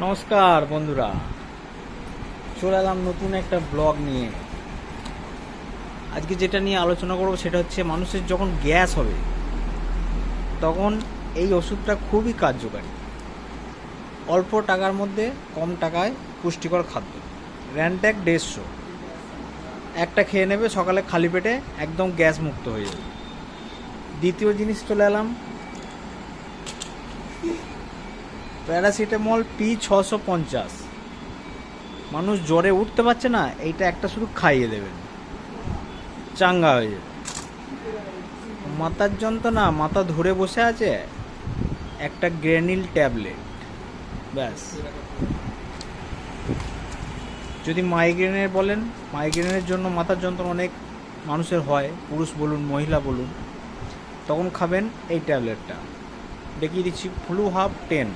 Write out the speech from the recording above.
নমস্কার বন্ধুরা, চলে এলাম নতুন একটা ব্লগ নিয়ে। আজকে যেটা নিয়ে আলোচনা করব সেটা হচ্ছে মানুষের যখন গ্যাস হবে তখন এই ওষুধটা খুবই কার্যকারী। অল্প টাকার মধ্যে কম টাকায় পুষ্টিকর খাদ্য। র্যানট্যাক 150 একটা খেয়ে নেবে, সকালে খালি পেটে একদম গ্যাস মুক্ত হয়ে যাবে। দ্বিতীয় জিনিস চলে এলাম প্যারাসিটামল P650। মানুষ জ্বরে উঠতে পারছে না, এইটা একটা শুধু খাইয়ে দেবেন, চাঙ্গা হয়ে যাবে। মাথার যন্ত্রণা, মাথা ধরে বসে আছে, একটা গ্রেনিল ট্যাবলেট, ব্যাস। যদি মাইগ্রেনের বলেন, মাইগ্রেনের জন্য মাথার যন্ত্রণা অনেক মানুষের হয়, পুরুষ বলুন মহিলা বলুন, তখন খাবেন এই ট্যাবলেটটা। দেখিয়ে দিচ্ছি, ফ্লু হাব 10।